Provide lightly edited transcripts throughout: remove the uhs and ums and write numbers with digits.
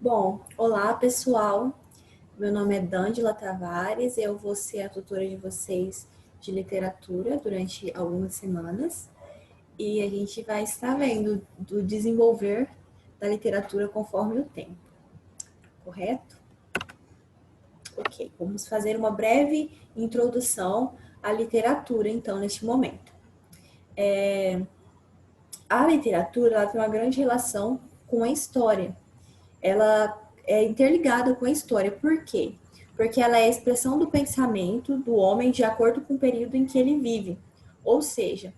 Bom, olá pessoal, meu nome é Dândila Tavares, eu vou ser a tutora de vocês de literatura durante algumas semanas e a gente vai estar vendo do desenvolver da literatura conforme o tempo, correto? Ok, vamos fazer uma breve introdução à literatura então neste momento. A literatura ela tem uma grande relação com a história. Ela é interligada com a história. Por quê? Porque ela é a expressão do pensamento do homem de acordo com o período em que ele vive. Ou seja,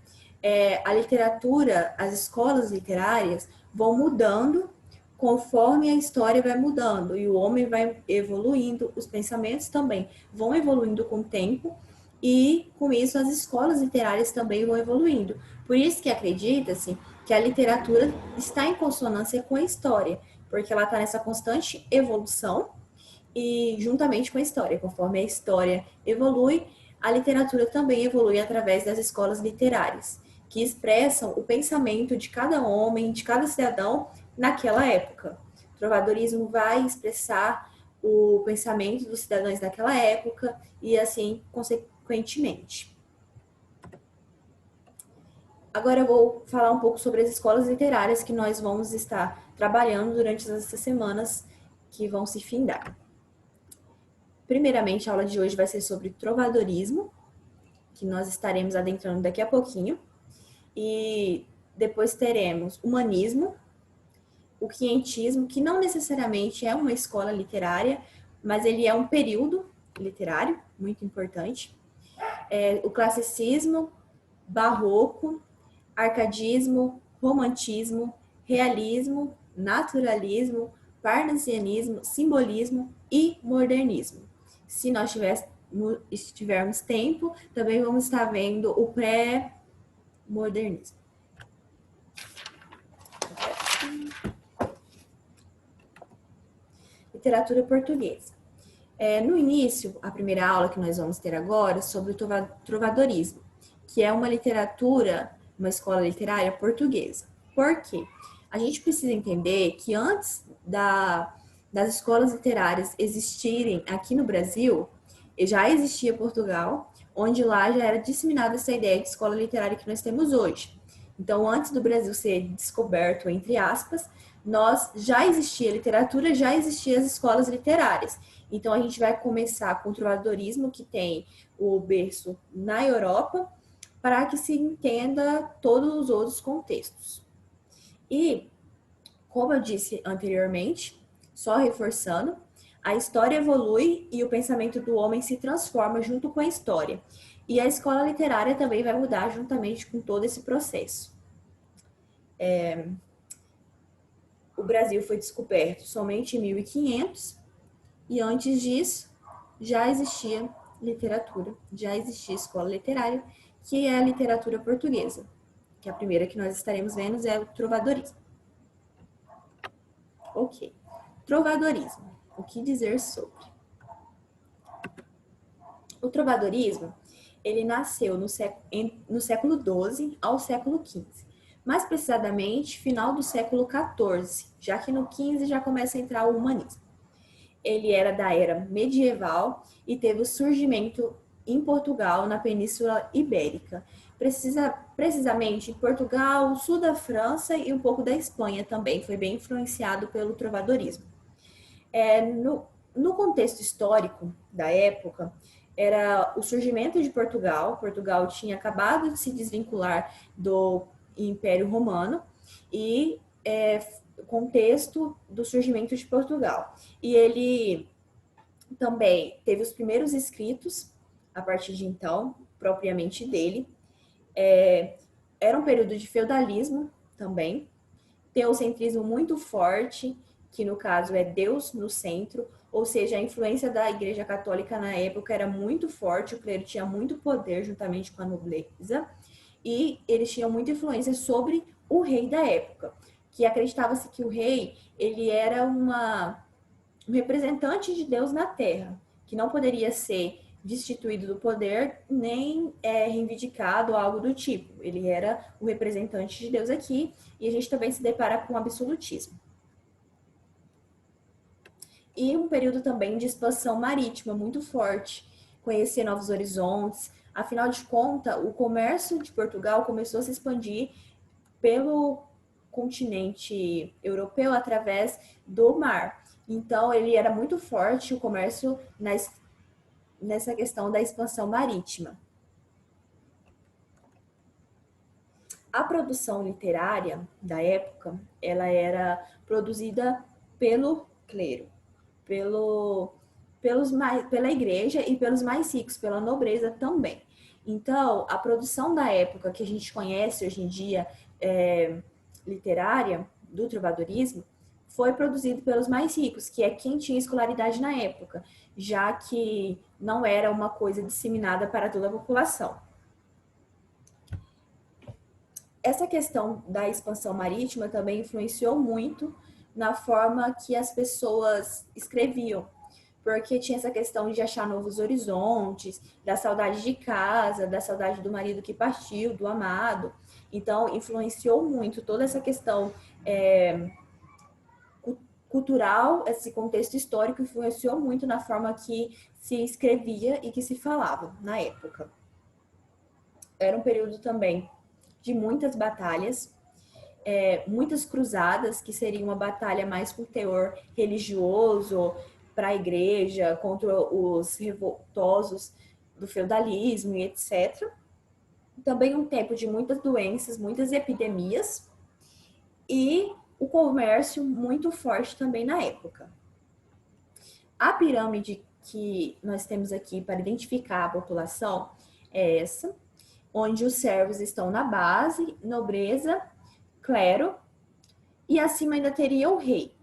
a literatura, as escolas literárias vão mudando conforme a história vai mudando e o homem vai evoluindo, os pensamentos também vão evoluindo com o tempo e com isso as escolas literárias também vão evoluindo. Por isso que acredita-se que a literatura está em consonância com a história, porque ela está nessa constante evolução e juntamente com a história, conforme a história evolui, a literatura também evolui através das escolas literárias, que expressam o pensamento de cada homem, de cada cidadão naquela época. O trovadorismo vai expressar o pensamento dos cidadãos daquela época e assim consequentemente. Agora eu vou falar um pouco sobre as escolas literárias que nós vamos estar trabalhando durante essas semanas que vão se findar. Primeiramente, a aula de hoje vai ser sobre trovadorismo, que nós estaremos adentrando daqui a pouquinho. E depois teremos humanismo, o quientismo, que não necessariamente é uma escola literária, mas ele é um período literário muito importante. O classicismo, barroco, arcadismo, romantismo, realismo, naturalismo, parnasianismo, simbolismo e modernismo. Se nós tivermos tempo, também vamos estar vendo o pré-modernismo. Literatura portuguesa. No início, a primeira aula que nós vamos ter agora sobre o trovadorismo, que é uma literatura, uma escola literária portuguesa. Por quê? A gente precisa entender que antes das escolas literárias existirem aqui no Brasil, já existia Portugal, onde lá já era disseminada essa ideia de escola literária que nós temos hoje. Então, antes do Brasil ser descoberto, entre aspas, nós já existia literatura, já existiam as escolas literárias. Então, a gente vai começar com o trovadorismo, que tem o berço na Europa, para que se entenda todos os outros contextos. E, como eu disse anteriormente, só reforçando, a história evolui e o pensamento do homem se transforma junto com a história. E a escola literária também vai mudar juntamente com todo esse processo. O Brasil foi descoberto somente em 1500 e antes disso já existia literatura, já existia escola literária, que é a literatura portuguesa, que a primeira que nós estaremos vendo é o trovadorismo. Ok. Trovadorismo. O que dizer sobre? O trovadorismo, ele nasceu no século XII ao século XV. Mais precisamente, final do século XIV, já que no XV já começa a entrar o humanismo. Ele era da era medieval e teve o surgimento em Portugal, na Península Ibérica. Precisamente em Portugal, o sul da França e um pouco da Espanha também. Foi bem influenciado pelo trovadorismo. No contexto histórico da época, era o surgimento de Portugal. Portugal tinha acabado de se desvincular do Império Romano e contexto do surgimento de Portugal. E ele também teve os primeiros escritos, a partir de então, propriamente dele. Era um período de feudalismo também, teocentrismo muito forte, que no caso é Deus no centro, ou seja, a influência da Igreja Católica na época era muito forte, o clero tinha muito poder juntamente com a nobreza, e eles tinham muita influência sobre o rei da época, que acreditava-se que o rei ele era um representante de Deus na Terra, que não poderia ser destituído do poder nem reivindicado ou algo do tipo. Ele era o representante de Deus aqui e a gente também se depara com o absolutismo. E um período também de expansão marítima muito forte, conhecer novos horizontes. Afinal de contas, o comércio de Portugal começou a se expandir pelo continente europeu através do mar. Então, ele era muito forte o comércio nessa questão da expansão marítima. A produção literária da época, ela era produzida pelo clero, pela igreja e pelos mais ricos, pela nobreza também. Então, a produção da época que a gente conhece hoje em dia, literária, do trovadorismo, foi produzido pelos mais ricos, que é quem tinha escolaridade na época, já que não era uma coisa disseminada para toda a população. Essa questão da expansão marítima também influenciou muito na forma que as pessoas escreviam, porque tinha essa questão de achar novos horizontes, da saudade de casa, da saudade do marido que partiu, do amado. Então, influenciou muito toda essa questão cultural, esse contexto histórico influenciou muito na forma que se escrevia e que se falava na época. Era um período também de muitas batalhas, muitas cruzadas, que seria uma batalha mais com teor religioso, para a igreja, contra os revoltosos do feudalismo e etc. Também um tempo de muitas doenças, muitas epidemias e o comércio muito forte também na época. A pirâmide que nós temos aqui para identificar a população é essa, onde os servos estão na base, nobreza, clero, e acima ainda teria o rei.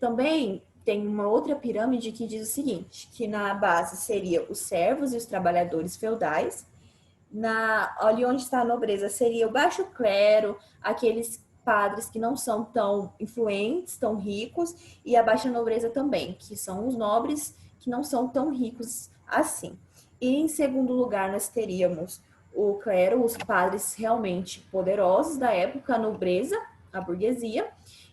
Também tem uma outra pirâmide que diz o seguinte, que na base seria os servos e os trabalhadores feudais, ali onde está a nobreza seria o baixo clero, aqueles padres que não são tão influentes, tão ricos, e a baixa nobreza também, que são os nobres que não são tão ricos assim. E em segundo lugar nós teríamos o clero, os padres realmente poderosos da época, a nobreza, a burguesia,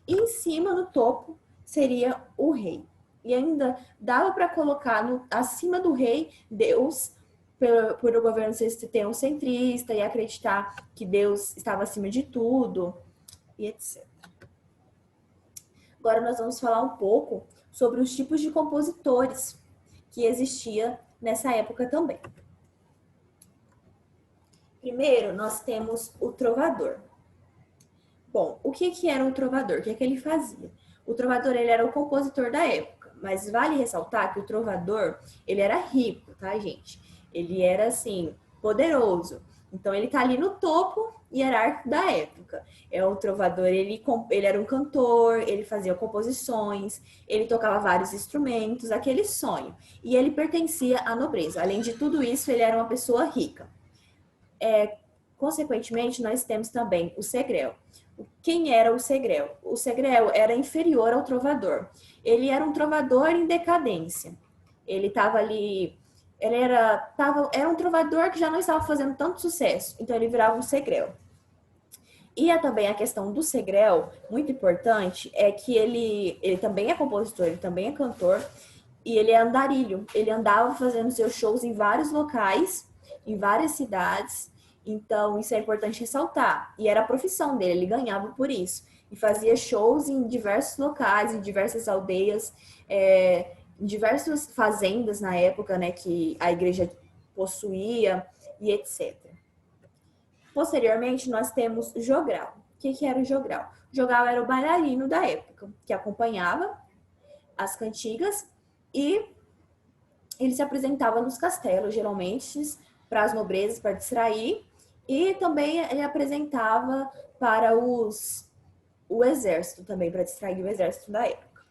e em cima, no topo, seria o rei. E ainda dava para colocar acima do rei Deus, por o governo ser teocentrista e acreditar que Deus estava acima de tudo, e etc. Agora nós vamos falar um pouco sobre os tipos de compositores que existia nessa época também. Primeiro, nós temos o trovador. Bom, o que era um trovador? O que ele fazia? O trovador, ele era o compositor da época, mas vale ressaltar que o trovador, ele era rico, tá, gente? Ele era, assim, poderoso. Então, ele tá ali no topo hierárquico da época. O trovador, ele era um cantor, ele fazia composições, ele tocava vários instrumentos, aquele sonho. E ele pertencia à nobreza. Além de tudo isso, ele era uma pessoa rica. Consequentemente, nós temos também o segrel. Quem era o segrel? O segrel era inferior ao trovador. Ele era um trovador em decadência. Ele estava ali, era um trovador que já não estava fazendo tanto sucesso, então ele virava um segrel. E também a questão do segrel, muito importante, é que ele também é compositor, ele também é cantor, e ele é andarilho. Ele andava fazendo seus shows em vários locais, em várias cidades. Então, isso é importante ressaltar. E era a profissão dele, ele ganhava por isso. E fazia shows em diversos locais, em diversas aldeias, em diversas fazendas na época, né, que a igreja possuía e etc. Posteriormente, nós temos o jogral. O que era o jogral? O jogral era o bailarino da época, que acompanhava as cantigas e ele se apresentava nos castelos, geralmente, para as nobrezas, para distrair, e também ele apresentava para o exército, também para distrair o exército da época.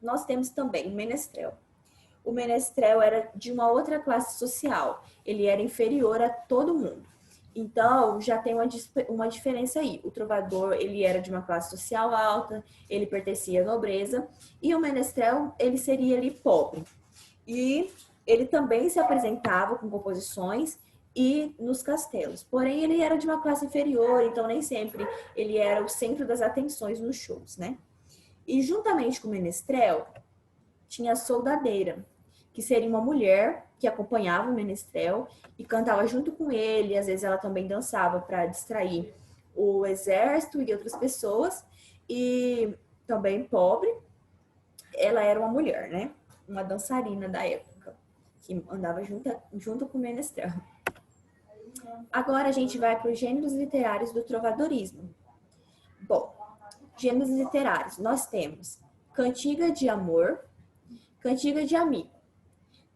Nós temos também o menestrel. O menestrel era de uma outra classe social, ele era inferior a todo mundo. Então, já tem uma diferença aí. O trovador, ele era de uma classe social alta, ele pertencia à nobreza, e o menestrel, ele seria ali pobre. E ele também se apresentava com composições e nos castelos. Porém, ele era de uma classe inferior, então nem sempre ele era o centro das atenções nos shows, né? E juntamente com o menestrel, tinha a soldadeira, que seria uma mulher que acompanhava o menestrel e cantava junto com ele. Às vezes ela também dançava para distrair o exército e outras pessoas. E também pobre, ela era uma mulher, né? Uma dançarina da época, que andava junto com o menestrel. Agora a gente vai para os gêneros literários do trovadorismo. Bom, gêneros literários, nós temos cantiga de amor, cantiga de amigo.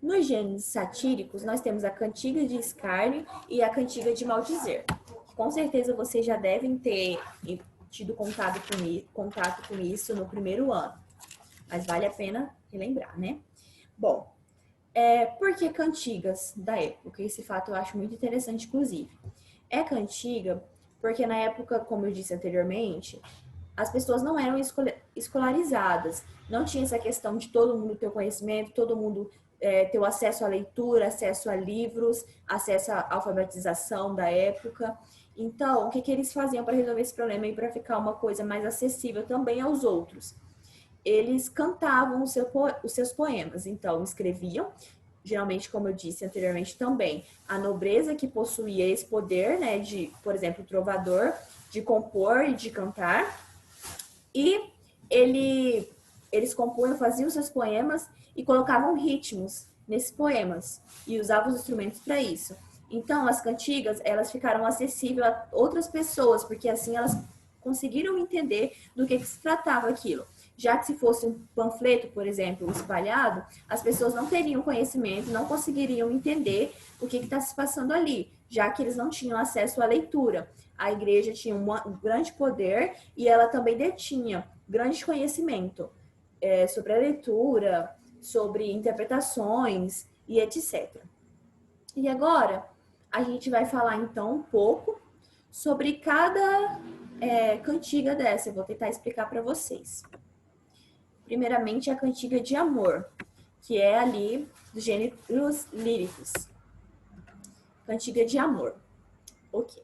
Nos gêneros satíricos, nós temos a cantiga de escárnio e a cantiga de maldizer. Com certeza vocês já devem ter tido contato com isso no primeiro ano, mas vale a pena relembrar, né? Bom, por que cantigas da época? Esse fato eu acho muito interessante, inclusive. É cantiga porque na época, como eu disse anteriormente, as pessoas não eram escolarizadas, não tinha essa questão de todo mundo ter o conhecimento, todo mundo ter o acesso à leitura, acesso a livros, acesso à alfabetização da época. Então, o que eles faziam para resolver esse problema e para ficar uma coisa mais acessível também aos outros? Eles cantavam os seus poemas, então escreviam, geralmente, como eu disse anteriormente também, a nobreza que possuía esse poder, né, de, por exemplo, o trovador, de compor e de cantar, e eles compunham, faziam seus poemas e colocavam ritmos nesses poemas e usavam os instrumentos para isso. Então, as cantigas, elas ficaram acessíveis a outras pessoas, porque assim elas conseguiram entender do que se tratava aquilo. Já que se fosse um panfleto, por exemplo, espalhado, as pessoas não teriam conhecimento, não conseguiriam entender o que está se passando ali, já que eles não tinham acesso à leitura. A igreja tinha um grande poder e ela também detinha grande conhecimento sobre a leitura, sobre interpretações e etc. E agora a gente vai falar então um pouco sobre cada cantiga dessa. Eu vou tentar explicar para vocês. Primeiramente, a cantiga de amor, que é ali dos gêneros líricos. Cantiga de amor. Ok.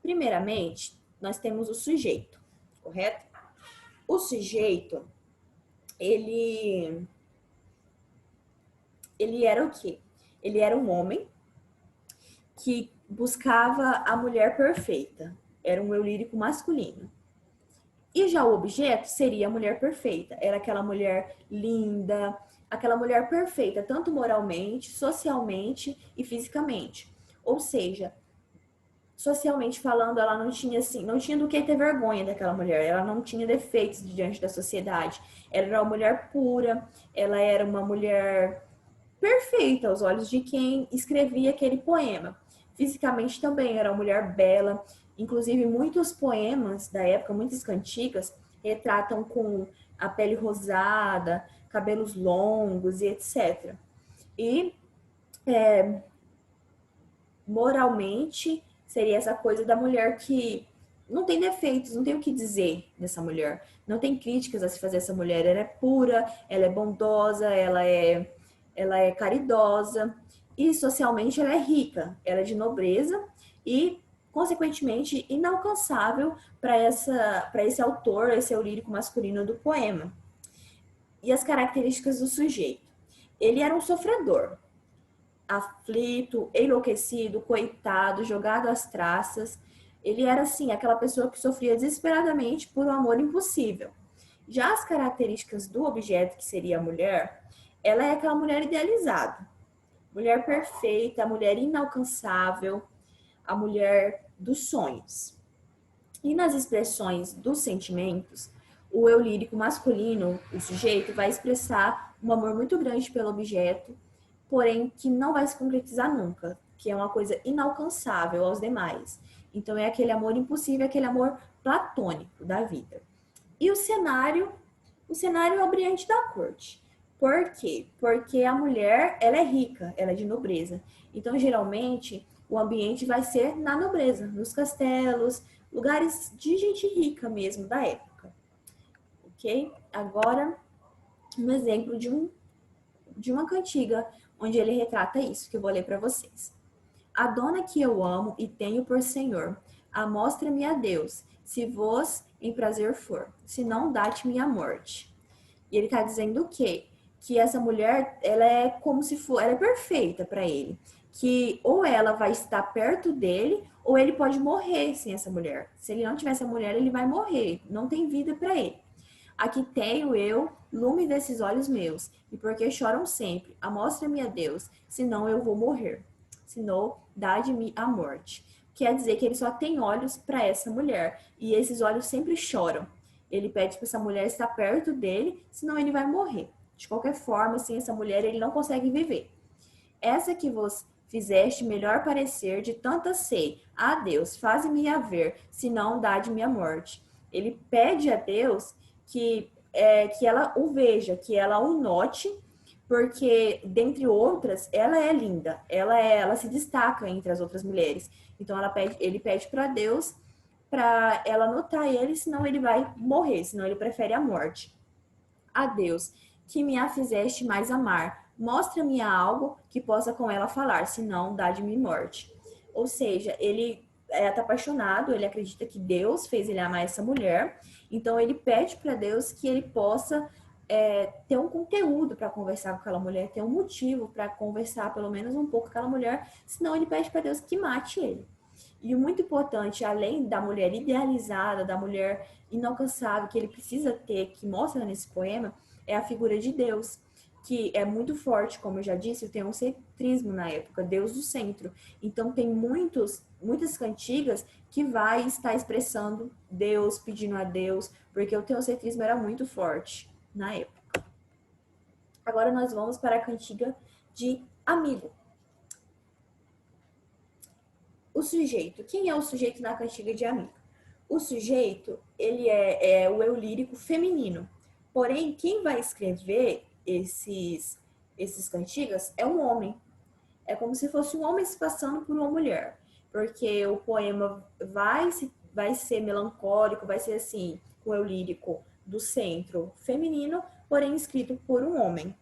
Primeiramente, nós temos o sujeito, correto? O sujeito, ele era o quê? Ele era um homem que buscava a mulher perfeita. Era um eu lírico masculino. E já o objeto seria a mulher perfeita. Era aquela mulher linda, aquela mulher perfeita, tanto moralmente, socialmente e fisicamente. Ou seja, socialmente falando, ela não tinha assim, não tinha do que ter vergonha daquela mulher. Ela não tinha defeitos diante da sociedade. Ela era uma mulher pura, ela era uma mulher perfeita aos olhos de quem escrevia aquele poema. Fisicamente também era uma mulher bela. Inclusive, muitos poemas da época, muitas cantigas, retratam com a pele rosada, cabelos longos e etc. E moralmente seria essa coisa da mulher que não tem defeitos, não tem o que dizer dessa mulher. Não tem críticas a se fazer essa mulher. Ela é pura, ela é bondosa, ela é caridosa e socialmente ela é rica, ela é de nobreza e consequentemente inalcançável para esse autor, esse eu lírico masculino do poema. E as características do sujeito. Ele era um sofredor, aflito, enlouquecido, coitado, jogado às traças. Ele era, assim, aquela pessoa que sofria desesperadamente por um amor impossível. Já as características do objeto, que seria a mulher, ela é aquela mulher idealizada. Mulher perfeita, a mulher inalcançável, a mulher dos sonhos. E nas expressões dos sentimentos, o eu lírico masculino, o sujeito, vai expressar um amor muito grande pelo objeto, porém que não vai se concretizar nunca, que é uma coisa inalcançável aos demais. Então é aquele amor impossível, aquele amor platônico da vida. E o cenário é o brilhante da corte. Por quê? Porque a mulher, ela é rica, ela é de nobreza. Então, geralmente, o ambiente vai ser na nobreza, nos castelos, lugares de gente rica mesmo da época. Ok? Agora, um exemplo de uma cantiga onde ele retrata isso, que eu vou ler para vocês. A dona que eu amo e tenho por senhor, amostra-me a Deus, se vos em prazer for, se não dá-te-me a morte. E ele está dizendo o quê? Que essa mulher, ela é como se for, ela é perfeita para ele. Que ou ela vai estar perto dele, ou ele pode morrer sem essa mulher. Se ele não tiver essa mulher, ele vai morrer. Não tem vida para ele. Aqui tenho eu, lume desses olhos meus, e porque choram sempre, amostra-me a Deus, senão eu vou morrer. Senão, dá-de-me a morte. Quer dizer que ele só tem olhos para essa mulher, e esses olhos sempre choram. Ele pede para essa mulher estar perto dele, senão ele vai morrer. De qualquer forma, sem essa mulher, ele não consegue viver. Essa que vos fizeste melhor parecer, de tanta sei. Ah, Deus, faze-me haver, senão dá-de-me a morte. Ele pede a Deus que ela o veja, que ela o note, porque, dentre outras, ela é linda, ela se destaca entre as outras mulheres. Então ele pede para Deus para ela notar ele, senão ele vai morrer, senão ele prefere a morte. A Deus, que me a fizeste mais amar, mostra-me algo que possa com ela falar, senão dá-de-me morte. Ou seja, ele está apaixonado, ele acredita que Deus fez ele amar essa mulher, então ele pede para Deus que ele possa ter um conteúdo para conversar com aquela mulher, ter um motivo para conversar pelo menos um pouco com aquela mulher, senão ele pede para Deus que mate ele. E o muito importante, além da mulher idealizada, da mulher inalcançável que ele precisa ter, que mostra nesse poema, é a figura de Deus, que é muito forte, como eu já disse, o teocentrismo na época, Deus do centro. Então tem muitas cantigas que vai estar expressando Deus, pedindo a Deus, porque o teocentrismo era muito forte na época. Agora nós vamos para a cantiga de amigo. O sujeito. Quem é o sujeito na cantiga de amigo? O sujeito, ele é o eu lírico feminino. Porém, quem vai escrever esses cantigas é um homem. É como se fosse um homem se passando por uma mulher. Porque o poema vai ser melancólico, vai ser assim, o eu lírico do centro feminino, porém escrito por um homem.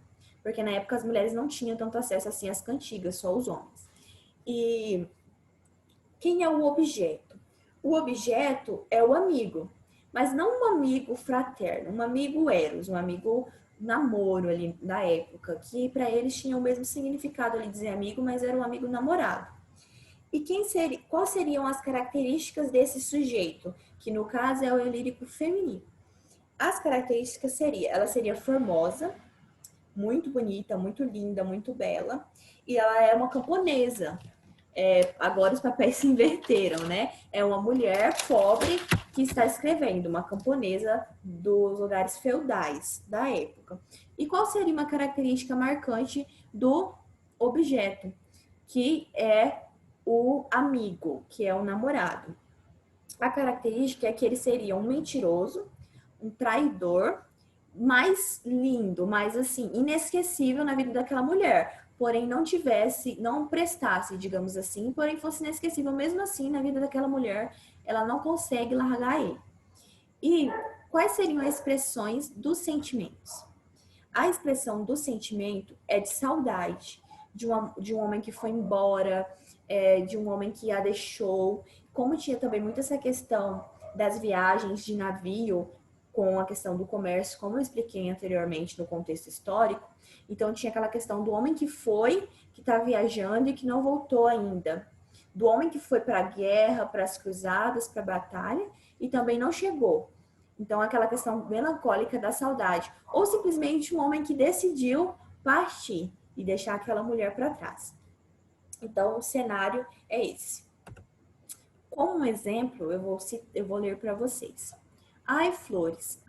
Porque na época as mulheres não tinham tanto acesso assim às cantigas, só os homens. E quem é o objeto? O objeto é o amigo, mas não um amigo fraterno, um amigo eros, um amigo namoro ali da época, que para eles tinha o mesmo significado ali dizer amigo, mas era um amigo namorado. E quais seriam as características desse sujeito, que no caso é o eu lírico feminino? As características ela seria formosa, muito bonita, muito linda, muito bela, e ela é uma camponesa. Agora os papéis se inverteram, né? É uma mulher pobre que está escrevendo, uma camponesa dos lugares feudais da época. E qual seria uma característica marcante do objeto? Que é o amigo, que é o namorado. A característica é que ele seria um mentiroso, um traidor, mais lindo, mais assim, inesquecível na vida daquela mulher, porém não prestasse, digamos assim, porém fosse inesquecível mesmo assim na vida daquela mulher, ela não consegue largar ele. E quais seriam as expressões dos sentimentos? A expressão do sentimento é de saudade, de um homem que foi embora, de um homem que a deixou. Como tinha também muito essa questão das viagens de navio, com a questão do comércio, como eu expliquei anteriormente no contexto histórico, então tinha aquela questão do homem que foi, que está viajando e que não voltou ainda. Do homem que foi para a guerra, para as cruzadas, para a batalha e também não chegou. Então, aquela questão melancólica da saudade. Ou simplesmente um homem que decidiu partir e deixar aquela mulher para trás. Então, o cenário é esse. Como um exemplo, eu vou ler para vocês. Ai, flores,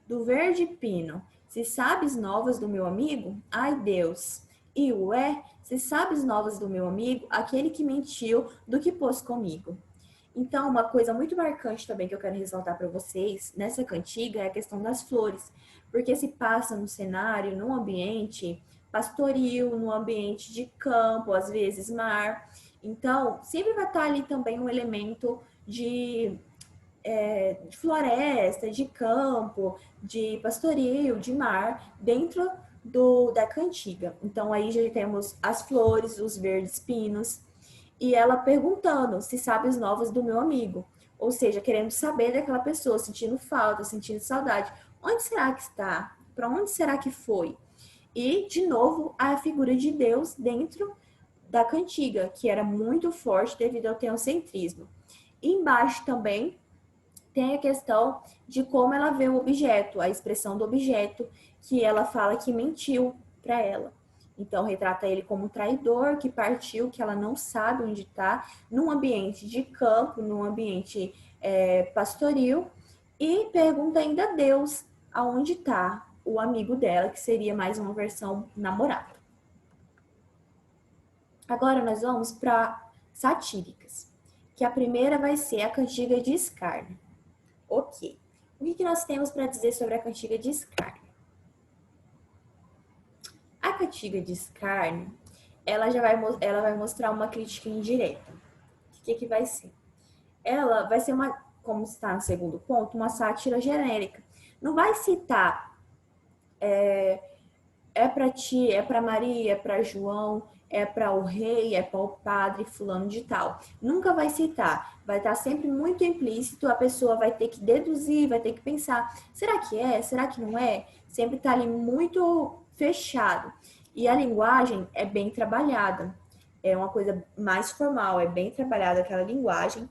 do verde pino, se sabes novas do meu amigo, ai Deus. E se sabes novas do meu amigo, aquele que mentiu do que pôs comigo. Então, uma coisa muito marcante também que eu quero ressaltar para vocês nessa cantiga é a questão das flores, porque se passa no cenário, num ambiente pastoril, num ambiente de campo, às vezes mar. Então, sempre vai estar ali também um elemento de floresta, de campo, de pastoril, de mar, dentro da cantiga. Então, aí já temos as flores, os verdes pinos, e ela perguntando se sabe as novas do meu amigo. ou seja, querendo saber daquela pessoa, sentindo falta, sentindo saudade. Onde será que está? Para onde será que foi? E, de novo, a figura de Deus dentro da cantiga, que era muito forte devido ao teocentrismo. E embaixo também tem a questão de como ela vê o objeto, a expressão do objeto, que ela fala que mentiu para ela. Então, retrata ele como um traidor que partiu, que ela não sabe onde está, num ambiente de campo, num ambiente pastoril, e pergunta ainda a Deus aonde está o amigo dela, que seria mais uma versão namorada. Agora nós vamos para satíricas, que a primeira vai ser a cantiga de escárnio. Ok. O que nós temos para dizer sobre a cantiga de escárnio? A cantiga de escárnio, ela vai mostrar uma crítica indireta. O que vai ser? Ela vai ser uma, como está no segundo ponto, uma sátira genérica. Não vai citar é para ti, é para Maria, é para João, é para o rei, é para o padre fulano de tal. Nunca vai citar, vai estar sempre muito implícito, a pessoa vai ter que deduzir, vai ter que pensar, será que é? Será que não é? Sempre está ali muito fechado. E a linguagem é bem trabalhada, é uma coisa mais formal, é bem trabalhada aquela linguagem,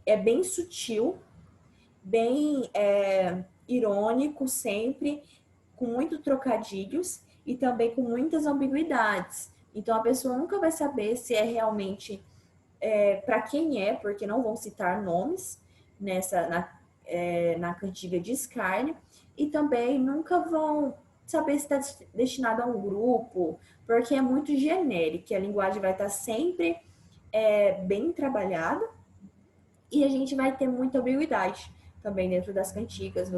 é bem sutil, bem irônico sempre, com muitos trocadilhos e também com muitas ambiguidades. Então a pessoa nunca vai saber se é realmente para quem é, porque não vão citar nomes na cantiga de escárnio, e também nunca vão saber se está destinado a um grupo, porque é muito genérico, a linguagem vai estar sempre bem trabalhada e a gente vai ter muita ambiguidade também dentro das cantigas.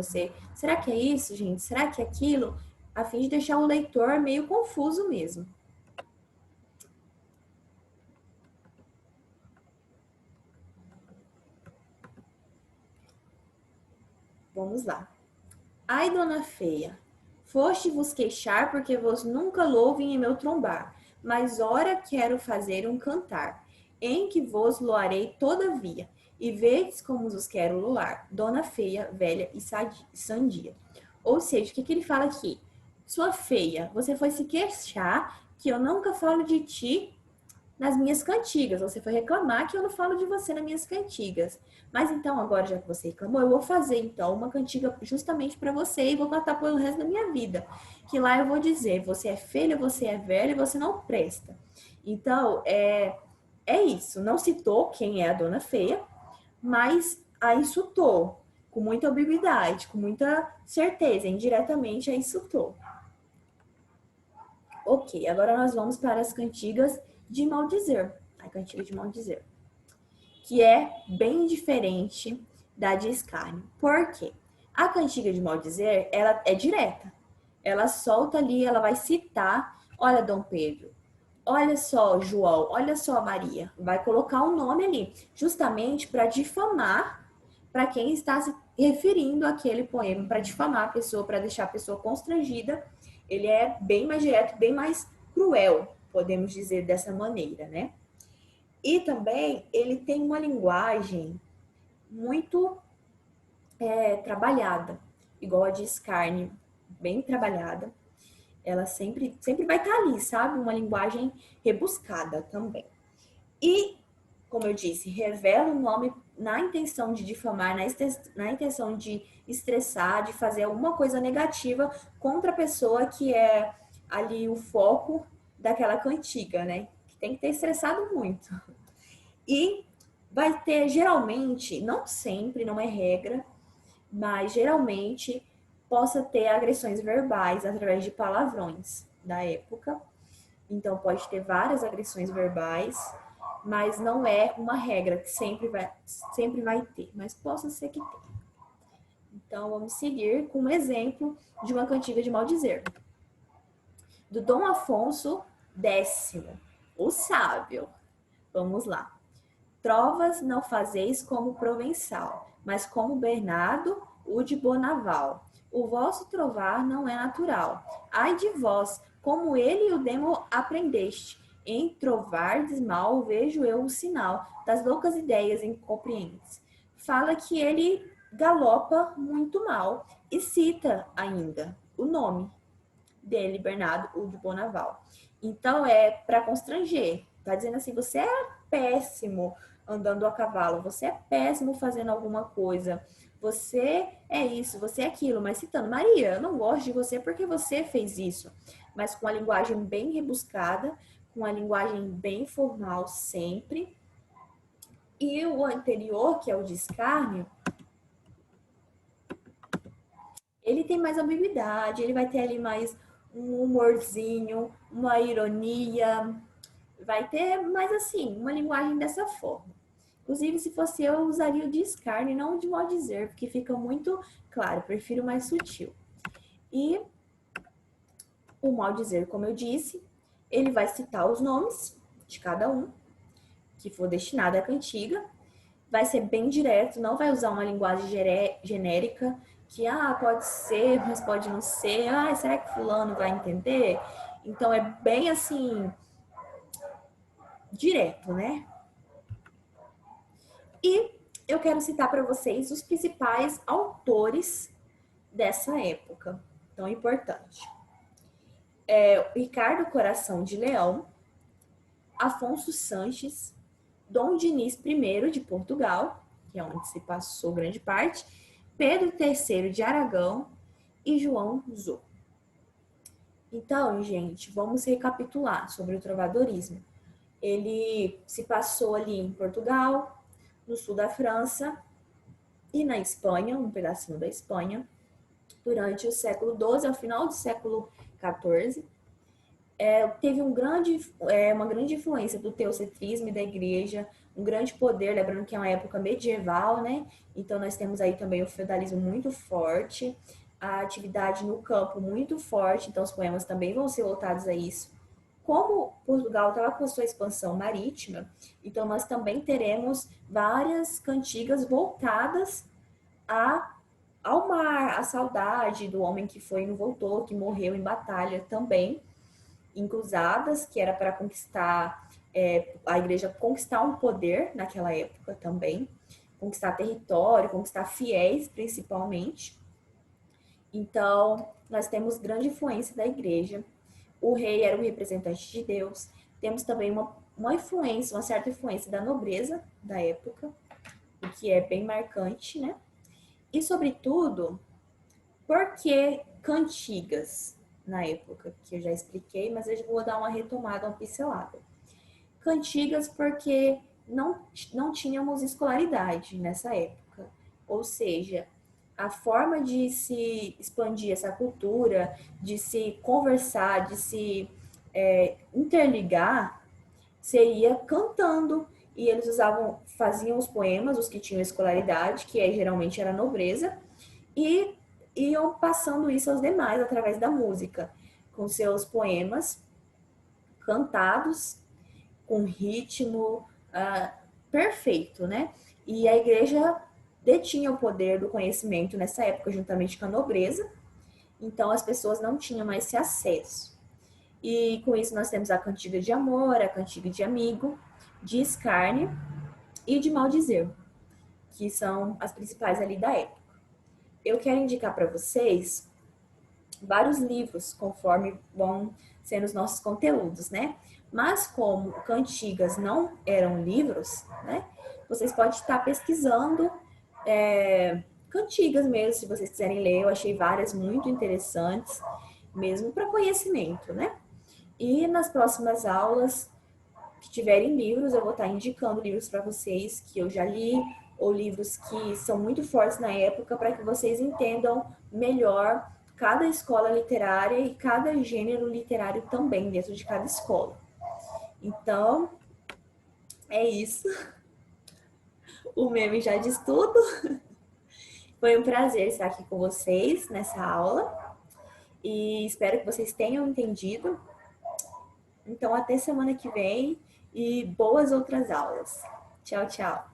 Será que é isso, gente? Será que é aquilo? A fim de deixar o leitor meio confuso mesmo. Vamos lá. Ai, dona feia, foste vos queixar porque vos nunca louvem em meu trombar, mas ora quero fazer um cantar, em que vos loarei todavia, e vedes como os quero loar, dona feia, velha e sandia. Ou seja, o que ele fala aqui? Sua feia, você foi se queixar que eu nunca falo de ti nas minhas cantigas. Você foi reclamar que eu não falo de você nas minhas cantigas. Mas então, agora, já que você reclamou, eu vou fazer então uma cantiga justamente para você e vou cantar pelo resto da minha vida. Que lá eu vou dizer: você é feia, você é velha, você não presta. Então, é isso. Não citou quem é a dona feia, mas a insultou com muita ambiguidade, com muita certeza, indiretamente a insultou. Ok, agora nós vamos para as cantigas de maldizer. A cantiga de maldizer. Que é bem diferente da de escárnio. Por quê? A cantiga de maldizer, ela é direta. Ela solta ali, ela vai citar, olha Dom Pedro, olha só João, olha só Maria. Vai colocar o nome ali, justamente para difamar para quem está se referindo àquele poema, para difamar a pessoa, para deixar a pessoa constrangida. Ele é bem mais direto, bem mais cruel, podemos dizer dessa maneira, né? E também ele tem uma linguagem muito trabalhada, igual a de Scarne, bem trabalhada. Ela sempre vai estar ali, sabe? Uma linguagem rebuscada também. E, como eu disse, revela o nome na intenção de difamar, na intenção de estressar, de fazer alguma coisa negativa contra a pessoa que é ali o foco daquela cantiga, né? Que tem que ter estressado muito. E vai ter, geralmente, não sempre, não é regra, mas geralmente possa ter agressões verbais através de palavrões da época. Então pode ter várias agressões verbais, mas não é uma regra que sempre vai ter, mas possa ser que tenha. Então vamos seguir com um exemplo de uma cantiga de maldizer. Do Dom Afonso X, o sábio. Vamos lá. Trovas não fazeis como Provençal, mas como Bernardo, o de Bonaval. O vosso trovar não é natural. Ai de vós, como ele e o demo aprendeste. Em trovardes mal vejo eu o sinal das loucas ideias incompreendentes. fala que ele galopa muito mal e cita ainda o nome dele, Bernardo Hugo de Bonaval. Então é para constranger. Tá dizendo assim, você é péssimo andando a cavalo, você é péssimo fazendo alguma coisa, você é isso, você é aquilo, mas citando, Maria, eu não gosto de você porque você fez isso, mas com a linguagem bem rebuscada, com a linguagem bem formal sempre. E o anterior, que é o de escárnio, ele tem mais ambiguidade, ele vai ter ali mais um humorzinho, uma ironia, vai ter mais assim, uma linguagem dessa forma. Inclusive, se fosse eu usaria o de escárnio e não o de mal dizer, porque fica muito claro, prefiro mais sutil. E o mal dizer, como eu disse, ele vai citar os nomes de cada um, que for destinado à cantiga, vai ser bem direto, não vai usar uma linguagem genérica, que pode ser, mas pode não ser, será que fulano vai entender? Então é bem assim, direto, né? E eu quero citar para vocês os principais autores dessa época tão importante. Ricardo Coração de Leão, Afonso Sanches, Dom Dinis I de Portugal, que é onde se passou grande parte, Pedro III de Aragão e João Zô. Então, gente, vamos recapitular sobre o trovadorismo. Ele se passou ali em Portugal, no sul da França e na Espanha, um pedacinho da Espanha, durante o século XII ao final do século XIV. Teve uma grande influência do teocentrismo e da igreja, um grande poder, lembrando que é uma época medieval, né? Então nós temos aí também o feudalismo muito forte, a atividade no campo muito forte, então os poemas também vão ser voltados a isso. Como Portugal estava com sua expansão marítima, então nós também teremos várias cantigas voltadas ao mar, à saudade do homem que foi e não voltou, que morreu em batalha também, em cruzadas, que era para conquistar, a igreja conquistar um poder naquela época também, conquistar território, conquistar fiéis principalmente. Então, nós temos grande influência da igreja. O rei era o representante de Deus. Temos também uma influência, uma certa influência da nobreza da época, o que é bem marcante, né? E, sobretudo, por que cantigas na época? Que eu já expliquei, mas eu vou dar uma retomada, uma pincelada. Cantigas porque não tínhamos escolaridade nessa época. Ou seja, a forma de se expandir essa cultura, de se conversar, de se interligar, seria cantando. E eles faziam os poemas, os que tinham escolaridade, que geralmente era a nobreza, e iam passando isso aos demais através da música, com seus poemas cantados, com ritmo perfeito, né? E a igreja detinha o poder do conhecimento nessa época, juntamente com a nobreza, então as pessoas não tinham mais esse acesso. E com isso nós temos a cantiga de amor, a cantiga de amigo, de escárnio e de maldizer, que são as principais ali da época. Eu quero indicar para vocês vários livros, conforme vão sendo os nossos conteúdos, né? Mas como cantigas não eram livros, né? Vocês podem estar pesquisando cantigas mesmo, se vocês quiserem ler. Eu achei várias muito interessantes, mesmo para conhecimento, né? E nas próximas aulas que tiverem livros, eu vou estar indicando livros para vocês que eu já li, ou livros que são muito fortes na época, para que vocês entendam melhor cada escola literária e cada gênero literário também dentro de cada escola. Então, é isso. O meme já diz tudo. Foi um prazer estar aqui com vocês nessa aula e espero que vocês tenham entendido. Então, até semana que vem e boas outras aulas. Tchau, tchau.